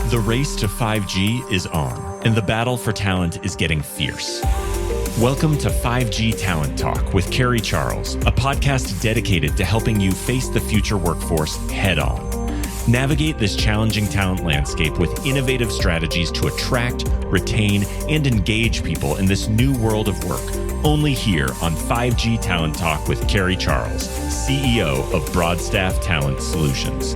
The race to 5G is on, and the battle for talent is getting fierce. Welcome to 5G Talent Talk with Carrie Charles, a podcast dedicated to helping you face the future workforce head on. Navigate this challenging talent landscape with innovative strategies to attract, retain, and engage people in this new world of work. Only here on 5G Talent Talk with Carrie Charles, CEO of Broadstaff Talent Solutions.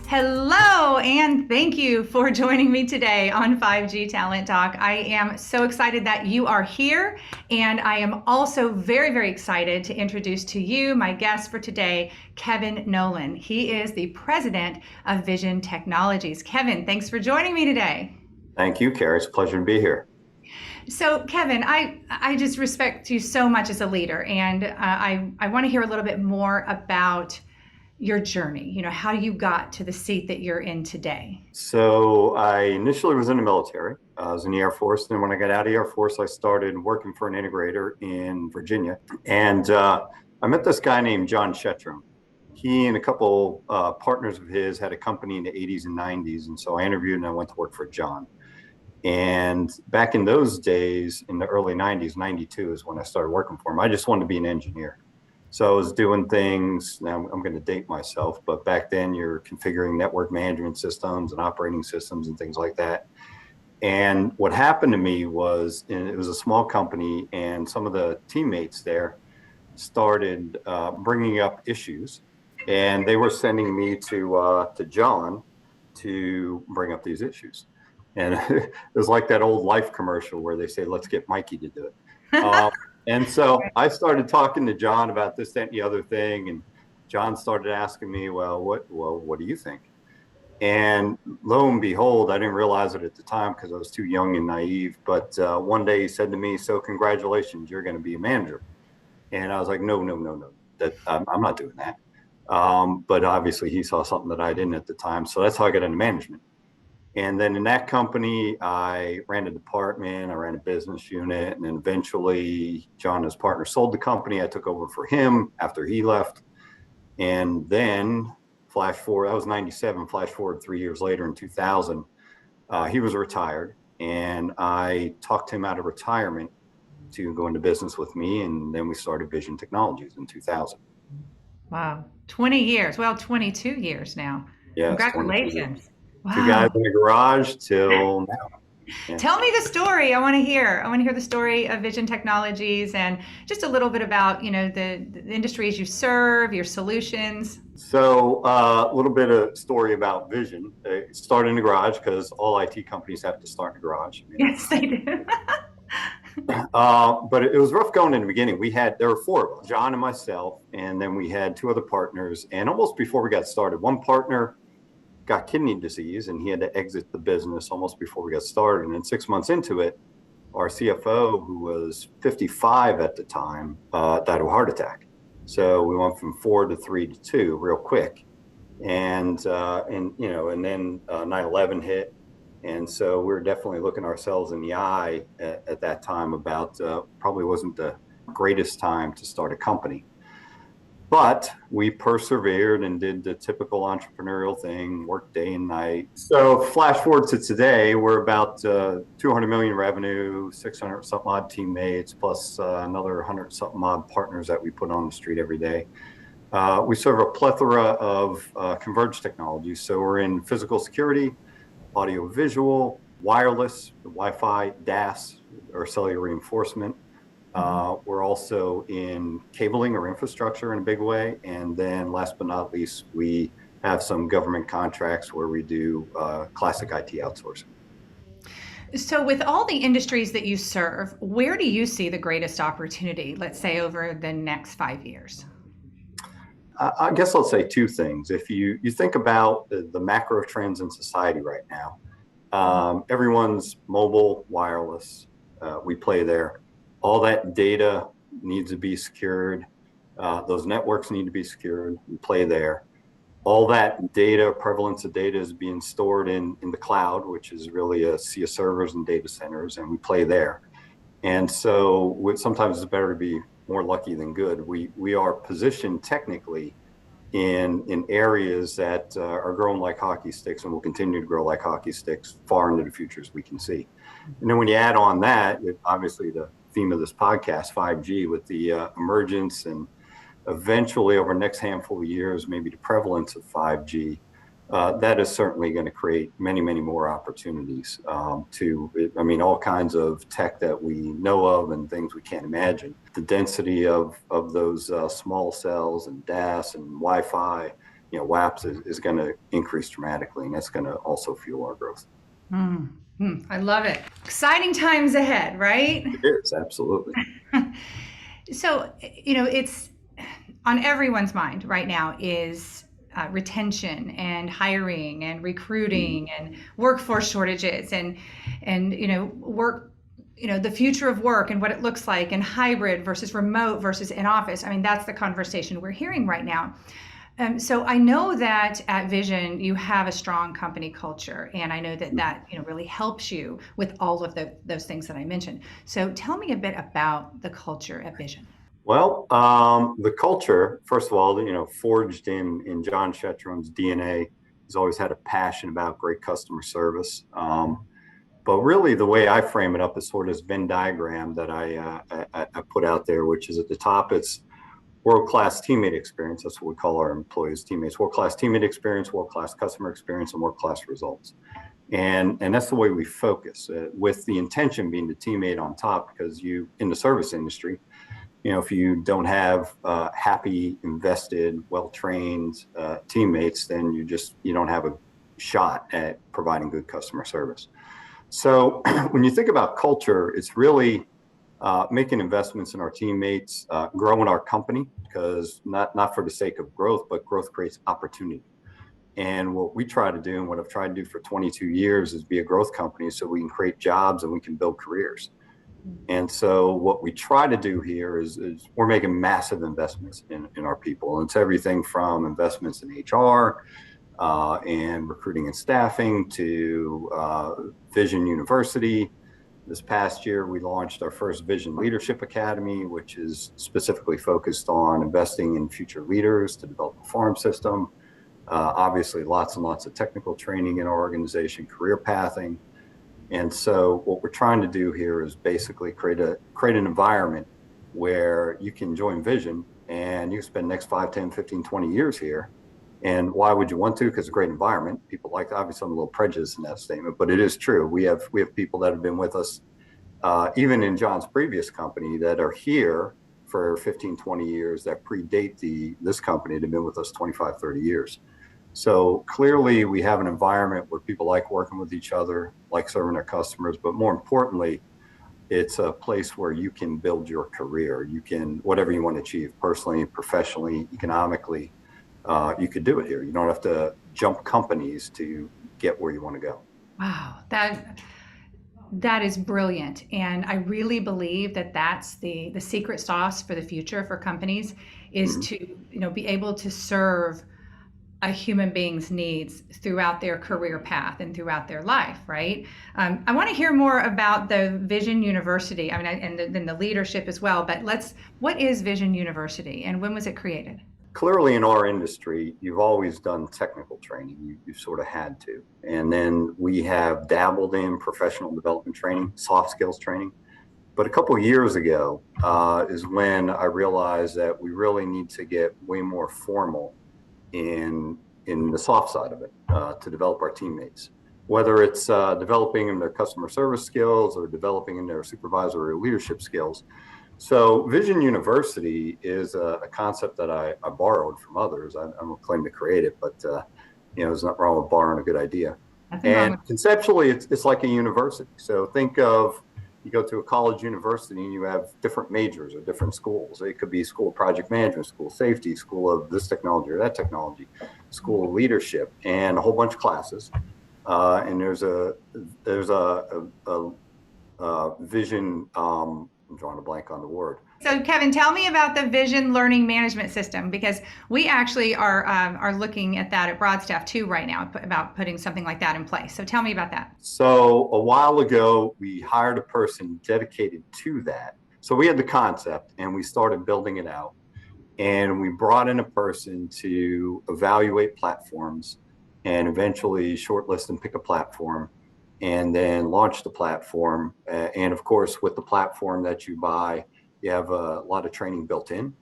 Hello, and thank you for joining me today on 5G Talent Talk. I am so excited that you are here, and I am also very, very excited to introduce to you my guest for today, Kevin Nolan. He is the president of Vision Technologies. Kevin, thanks for joining me today. Thank you, Carrie. It's a pleasure to be here. So, Kevin, I just respect you so much as a leader, and I want to hear a little bit more about your journey, how you got to the seat that you're in today. So I initially was in the military. I was in the Air Force. Then when I got out of the Air Force, I started working for an integrator in Virginia. And I met this guy named John Shetram. He and a couple partners of his had a company in the 80s and 90s. And so I interviewed and I went to work for John. And back in those days, in the early 90s, 92 is when I started working for him. I just wanted to be an engineer. So I was doing things, now I'm going to date myself, but back then you're configuring network management systems and operating systems and things like that. And what happened to me was, it was a small company, and some of the teammates there started bringing up issues, and they were sending me to John to bring up these issues. And it was like that old Life commercial where they say, let's get Mikey to do it. And so I started talking to John about this, that, and the other thing. And John started asking me, what do you think? And lo and behold, I didn't realize it at the time because I was too young and naive. But one day he said to me, so congratulations, you're going to be a manager. And I was like, no, I'm not doing that. But obviously he saw something that I didn't at the time. So that's how I got into management. And then in that company, I ran a department, I ran a business unit, and then eventually John and his partner sold the company. I took over for him after he left. And then flash forward, that was 97, flash forward 3 years later in 2000, he was retired. And I talked him out of retirement to go into business with me. And then we started Vision Technologies in 2000. Wow, 20 years, well, 22 years now. Yes, congratulations. Wow. Two guys in the garage till now. Yeah. Tell me the story. I want to hear the story of Vision Technologies and just a little bit about, the industries you serve, your solutions. So a little bit of story about Vision. It started in the garage because all IT companies have to start in the garage. Yes, they do. But it was rough going in the beginning. There were four of us, John and myself, and then we had two other partners. And almost before we got started, one partner got kidney disease and he had to exit the business almost before we got started. And then 6 months into it, our CFO, who was 55 at the time, died of a heart attack. So we went from 4 to 3 to 2 real quick. And then 9/11 hit. And so we were definitely looking ourselves in the eye at that time about probably wasn't the greatest time to start a company. But we persevered and did the typical entrepreneurial thing, worked day and night. So flash forward to today, we're about 200 million revenue, 600 something odd teammates, plus another 100 something odd partners that we put on the street every day. We serve a plethora of converged technologies. So we're in physical security, audio visual, wireless, Wi-Fi, DAS, or cellular reinforcement. We're also in cabling or infrastructure in a big way. And then last but not least, we have some government contracts where we do classic IT outsourcing. So with all the industries that you serve, where do you see the greatest opportunity, let's say over the next 5 years? I guess I'll say two things. If you think about the macro trends in society right now, everyone's mobile, wireless, we play there. All that data needs to be secured. Those networks need to be secured. We play there. All that data, prevalence of data is being stored in the cloud, which is really a sea of servers and data centers, and we play there. And so sometimes it's better to be more lucky than good. We are positioned technically in areas that are growing like hockey sticks and will continue to grow like hockey sticks far into the future as we can see. And then when you add on that, obviously the theme of this podcast, 5G, with the emergence and eventually over the next handful of years, maybe the prevalence of 5G, that is certainly going to create many, many more opportunities all kinds of tech that we know of and things we can't imagine. The density of those small cells and DAS and Wi-Fi, WAPs is going to increase dramatically, and that's going to also fuel our growth. I love it. Exciting times ahead, right? It is, absolutely. So, it's on everyone's mind right now is retention and hiring and recruiting and workforce shortages and work, the future of work and what it looks like, and hybrid versus remote versus in office. I mean, that's the conversation we're hearing right now. So I know that at Vision you have a strong company culture, and I know that really helps you with all of those things that I mentioned. So tell me a bit about the culture at Vision. Well, the culture, first of all, forged in John Shetrum's DNA. He's always had a passion about great customer service. But really, the way I frame it up is sort of this Venn diagram that I put out there, which is at the top, it's world-class teammate experience. That's what we call our employees, teammates. World-class teammate experience, world-class customer experience, and world-class results. And that's the way we focus, with the intention being the teammate on top, because in the service industry, if you don't have happy, invested, well-trained teammates, then you don't have a shot at providing good customer service. So when you think about culture, it's really making investments in our teammates, growing our company, because not for the sake of growth, but growth creates opportunity. And what we try to do, and what I've tried to do for 22 years, is be a growth company so we can create jobs and we can build careers. And so what we try to do here is we're making massive investments in our people. And it's everything from investments in HR and recruiting and staffing to Vision University. This past year, we launched our first Vision Leadership Academy, which is specifically focused on investing in future leaders to develop a farm system. Obviously, lots and lots of technical training in our organization, career pathing. And so what we're trying to do here is basically create an environment where you can join Vision and you can spend the next 5, 10, 15, 20 years here. And why would you want to? Because it's a great environment. People like, obviously I'm a little prejudiced in that statement, but it is true. We have people that have been with us, even in John's previous company, that are here for 15, 20 years that predate this company that have been with us 25, 30 years. So clearly we have an environment where people like working with each other, like serving their customers, but more importantly, it's a place where you can build your career. You can, whatever you want to achieve personally, professionally, economically, you could do it here. You don't have to jump companies to get where you want to go. Wow, that is brilliant. And I really believe that that's the secret sauce for the future for companies is to be able to serve a human being's needs throughout their career path and throughout their life, right? I want to hear more about the Vision University, and then the leadership as well, but what is Vision University and when was it created? Clearly in our industry, you've always done technical training. You've sort of had to. And then we have dabbled in professional development training, soft skills training. But a couple of years ago is when I realized that we really need to get way more formal in the soft side of it to develop our teammates, whether it's developing in their customer service skills or developing in their supervisory leadership skills. So Vision University is a concept that I borrowed from others. I don't claim to create it, but there's nothing wrong with borrowing a good idea. And conceptually, it's like a university. So think of, you go to a college university and you have different majors or different schools. It could be school of project management, school of safety, school of this technology or that technology, school of leadership, and a whole bunch of classes. And there's a Vision. I'm drawing a blank on the word. So Kevin, tell me about the Vision Learning Management System, because we actually are looking at that at Broadstaff too right now about putting something like that in place. So tell me about that. So a while ago, we hired a person dedicated to that. So we had the concept and we started building it out. And we brought in a person to evaluate platforms and eventually shortlist and pick a platform and then launch the platform. And of course, with the platform that you buy, you have a lot of training built in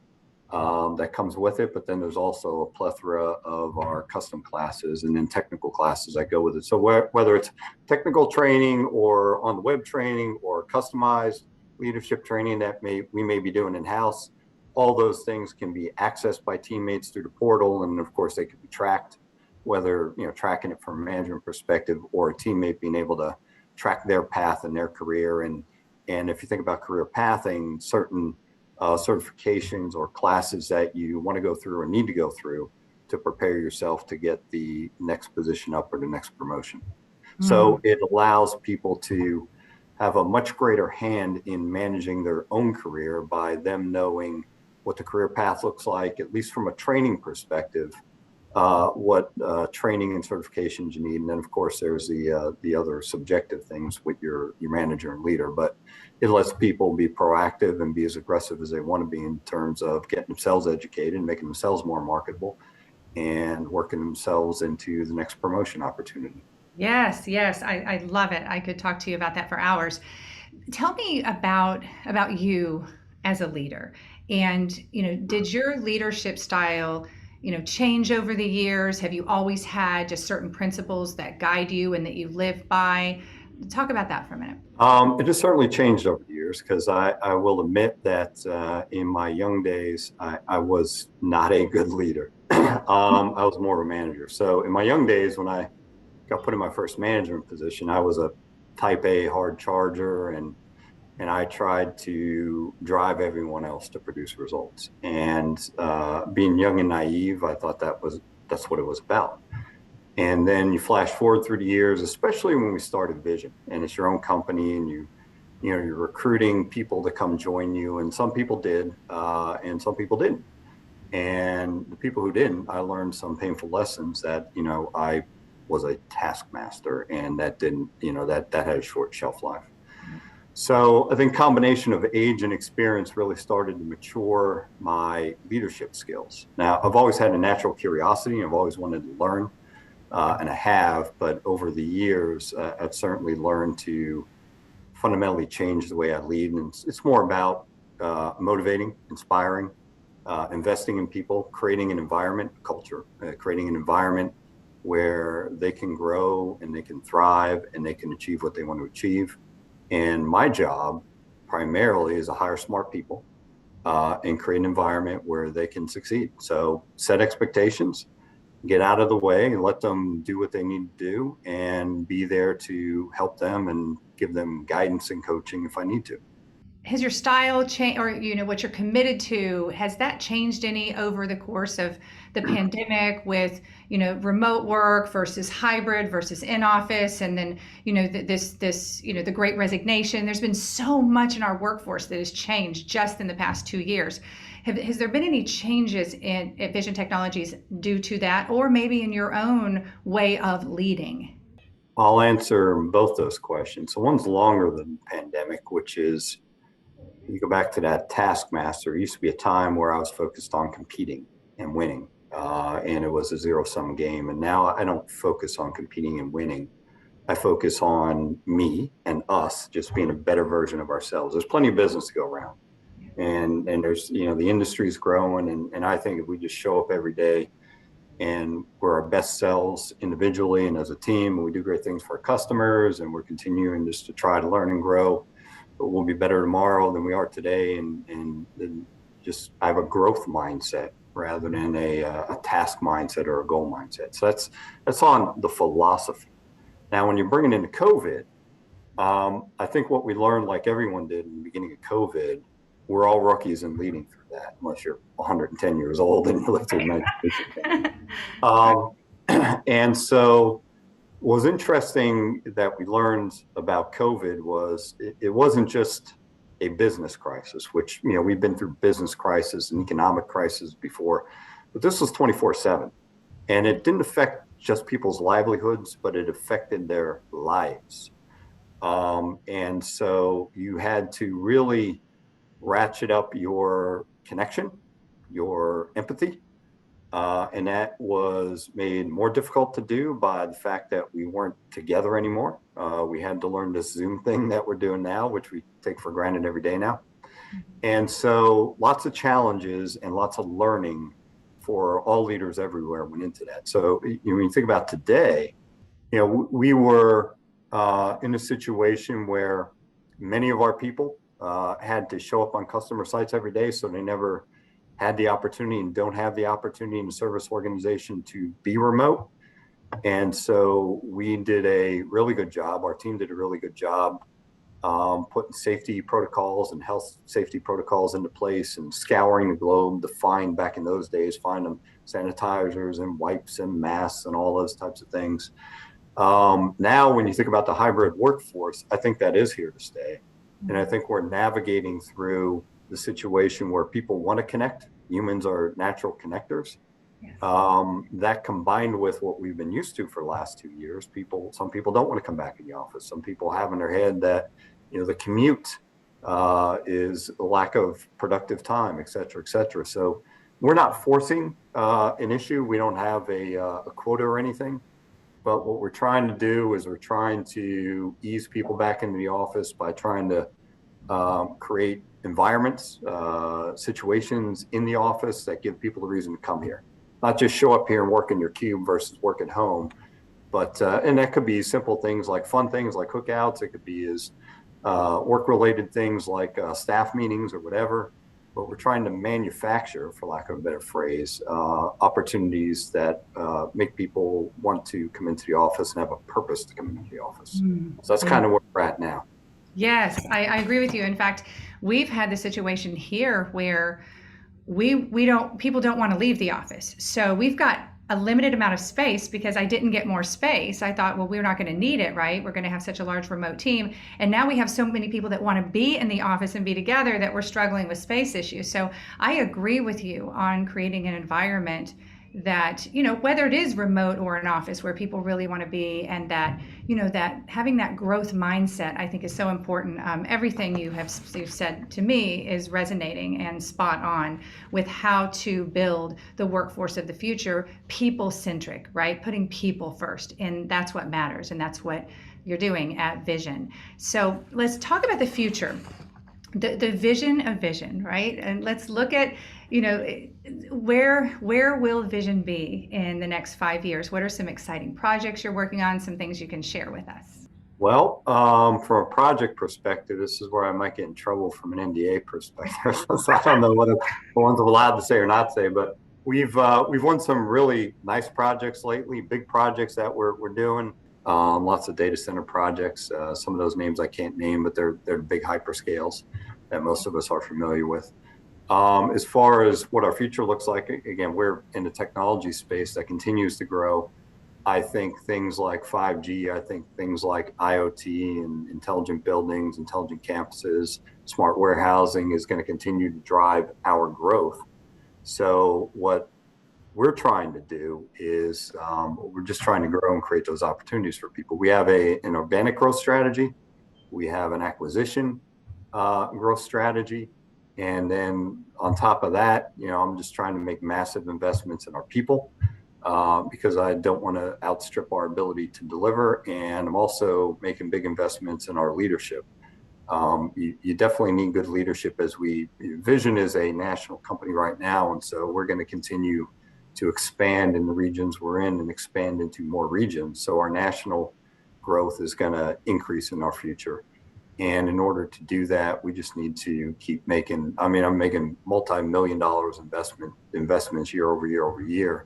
that comes with it. But then there's also a plethora of our custom classes and then technical classes that go with it. So whether it's technical training or on the web training or customized leadership training that we may be doing in-house, all those things can be accessed by teammates through the portal. And of course, they can be tracked, whether tracking it from a management perspective or a teammate being able to track their path and their career. And if you think about career pathing, certain certifications or classes that you want to go through or need to go through to prepare yourself to get the next position up or the next promotion. So it allows people to have a much greater hand in managing their own career by them knowing what the career path looks like, at least from a training perspective, what training and certifications you need. And then of course there's the other subjective things with your manager and leader, but it lets people be proactive and be as aggressive as they want to be in terms of getting themselves educated and making themselves more marketable and working themselves into the next promotion opportunity. Yes, yes, I love it. I could talk to you about that for hours. Tell me about you as a leader. And, did your leadership style, change over the years? Have you always had just certain principles that guide you and that you live by? Talk about that for a minute. It has certainly changed over the years because I will admit that in my young days, I was not a good leader. I was more of a manager. So in my young days, when I got put in my first management position, I was a type A hard charger and I tried to drive everyone else to produce results. And being young and naive, I thought that's what it was about. And then you flash forward through the years, especially when we started Vision, and it's your own company, and you're recruiting people to come join you, and some people did, and some people didn't. And the people who didn't, I learned some painful lessons that I was a taskmaster, and that didn't, that had a short shelf life. So I think combination of age and experience really started to mature my leadership skills. Now, I've always had a natural curiosity. I've always wanted to learn, and I have, but over the years, I've certainly learned to fundamentally change the way I lead. And it's more about motivating, inspiring, investing in people, creating an environment, culture, creating an environment where they can grow and they can thrive and they can achieve what they want to achieve. And my job primarily is to hire smart people and create an environment where they can succeed. So set expectations, get out of the way and let them do what they need to do and be there to help them and give them guidance and coaching if I need to. Has your style changed, or what you're committed to, has that changed any over the course of the pandemic with remote work versus hybrid versus in office, and then this the Great Resignation? There's been so much in our workforce that has changed just in the past 2 years. Has there been any changes at Vision Technologies due to that, or maybe in your own way of leading? I'll answer both those questions. So one's longer than the pandemic, which is, you go back to that taskmaster. It used to be a time where I was focused on competing and winning, and it was a zero-sum game. And now I don't focus on competing and winning. I focus on me and us just being a better version of ourselves. There's plenty of business to go around, and there's the industry's growing, and I think if we just show up every day and we're our best selves individually and as a team, and we do great things for our customers, and we're continuing just to try to learn and grow, but we'll be better tomorrow than we are today. And just, I have a growth mindset rather than a task mindset or a goal mindset. So that's on the philosophy. Now, when you're bringing into COVID, I think what we learned, like everyone did in the beginning of COVID, we're all rookies in leading through that, unless you're 110 years old and you live through 19. And so what was interesting that we learned about COVID was it wasn't just a business crisis, which, we've been through business crisis and economic crisis before, but this was 24/7. And it didn't affect just people's livelihoods, but it affected their lives. And so you had to really ratchet up your connection your empathy. And that was made more difficult to do by the fact that we weren't together anymore. We had to learn this Zoom thing that we're doing now, which we take for granted every day now. And so lots of challenges and lots of learning for all leaders everywhere went into that. So when you think about today, we were in a situation where many of our people had to show up on customer sites every day, so they never had the opportunity and don't have the opportunity in the service organization to be remote. And so we did a really good job. Our team did a really good job putting safety protocols and health safety protocols into place and scouring the globe to find, back in those days, find them sanitizers and wipes and masks and all those types of things. Now, when you think about the hybrid workforce, I think that is here to stay. And I think we're navigating through the situation where people want to connect. Humans are natural connectors. Yes. That combined with what we've been used to for the last 2 years, some people don't want to come back in the office. Some people have in their head that, the commute is a lack of productive time, et cetera, et cetera. So we're not forcing an issue. We don't have a quota or anything. But what we're trying to do is we're trying to ease people back into the office by trying to create environments, situations in the office that give people a reason to come here. Not just show up here and work in your cube versus work at home, but and that could be simple things like fun things like cookouts. It could be as work-related things like staff meetings or whatever. But we're trying to manufacture, for lack of a better phrase, opportunities that make people want to come into the office and have a purpose to come into the office. So that's kind of where we're at now. Yes, I agree with you. In fact, we've had the situation here where people don't want to leave the office. So we've got a limited amount of space because I didn't get more space. I thought, well, we're not going to need it, right? We're going to have such a large remote team. And now we have so many people that want to be in the office and be together that we're struggling with space issues. So I agree with you on creating an environment that, whether it is remote or an office where people really want to be, and that, that having that growth mindset, I think is so important. Everything you've said to me is resonating and spot on with how to build the workforce of the future, people-centric, right? Putting people first, and that's what matters, and that's what you're doing at Vision. So let's talk about the future. The vision of Vision, right? And let's look at, where will Vision be in the next 5 years? What are some exciting projects you're working on? Some things you can share with us? Well, from a project perspective, this is where I might get in trouble from an NDA perspective. So I don't know what the ones I'm allowed to say or not say, but we've won some really nice projects lately, big projects that we're doing. Lots of data center projects. Some of those names I can't name, but they're big hyperscales that most of us are familiar with. As far as what our future looks like, again, we're in the technology space that continues to grow. I think things like 5G, I think things like IoT and intelligent buildings, intelligent campuses, smart warehousing is going to continue to drive our growth. So what we're trying to do is we're just trying to grow and create those opportunities for people. We have an organic growth strategy. We have an acquisition growth strategy. And then on top of that, I'm just trying to make massive investments in our people because I don't want to outstrip our ability to deliver. And I'm also making big investments in our leadership. You definitely need good leadership Vision is a national company right now. And so we're going to continue to expand in the regions we're in and expand into more regions. So our national growth is going to increase in our future. And in order to do that, we just need to keep making, I'm making multi-million dollars investments year over year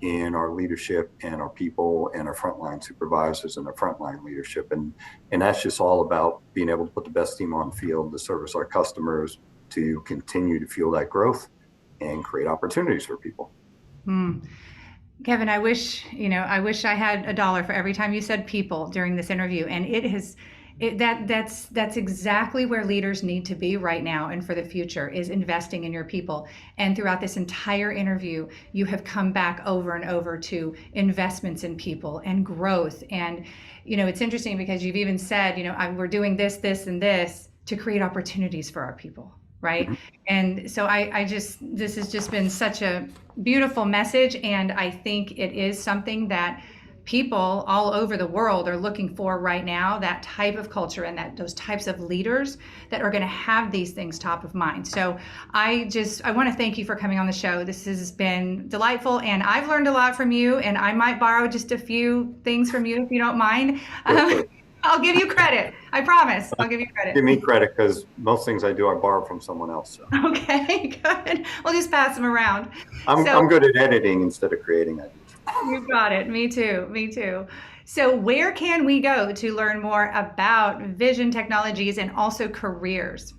in our leadership and our people and our frontline supervisors and our frontline leadership. And that's just all about being able to put the best team on the field to service our customers, to continue to fuel that growth and create opportunities for people. Kevin, I wish I had $1 for every time you said people during this interview. And that's exactly where leaders need to be right now and for the future, is investing in your people. And throughout this entire interview, you have come back over and over to investments in people and growth. And it's interesting because you've even said, we're doing this, and this to create opportunities for our people. right? Mhm. And so this has just been such a beautiful message. And I think it is something that people all over the world are looking for right now, that type of culture and those types of leaders that are going to have these things top of mind. So I want to thank you for coming on the show. This has been delightful, and I've learned a lot from you, and I might borrow just a few things from you if you don't mind. I'll give you credit. I promise. I'll give you credit. Give me credit, because most things I do, I borrow from someone else. So. Okay, good. We'll just pass them around. I'm good at editing instead of creating ideas. You got it. Me too. Me too. So where can we go to learn more about vision technologies and also careers?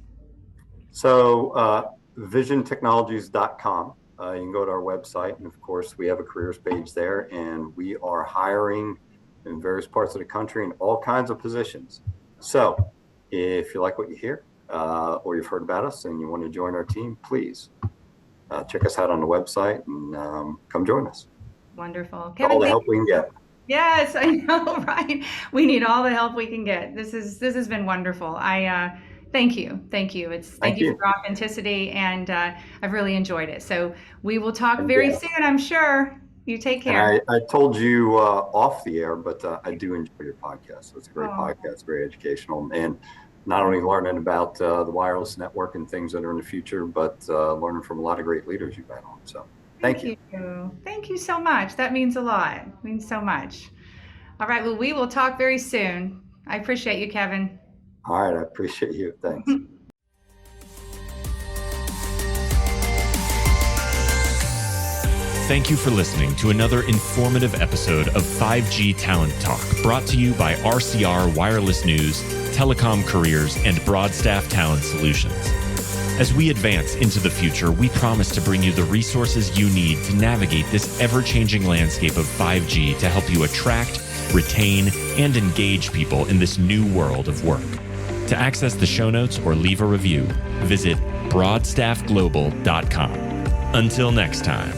So visiontechnologies.com. You can go to our website, and of course we have a careers page there, and we are hiring in various parts of the country in all kinds of positions. So if you like what you hear, or you've heard about us and you want to join our team, please check us out on the website and come join us. Wonderful. Kevin, all the help we can get. Yes, I know, right? We need all the help we can get. This has been wonderful. Thank you. Thank you. Thank you for your authenticity, and I've really enjoyed it. So we will talk very soon, I'm sure. You take care. And I told you off the air, but I do enjoy your podcast. It's a great podcast, very educational, and not only learning about the wireless network and things that are in the future, but learning from a lot of great leaders you've had on. So thank you. Thank you so much. That means a lot. It means so much. All right. Well, we will talk very soon. I appreciate you, Kevin. All right. I appreciate you. Thanks. Thank you for listening to another informative episode of 5G Talent Talk, brought to you by RCR Wireless News, Telecom Careers, and Broadstaff Talent Solutions. As we advance into the future, we promise to bring you the resources you need to navigate this ever-changing landscape of 5G to help you attract, retain, and engage people in this new world of work. To access the show notes or leave a review, visit broadstaffglobal.com. Until next time.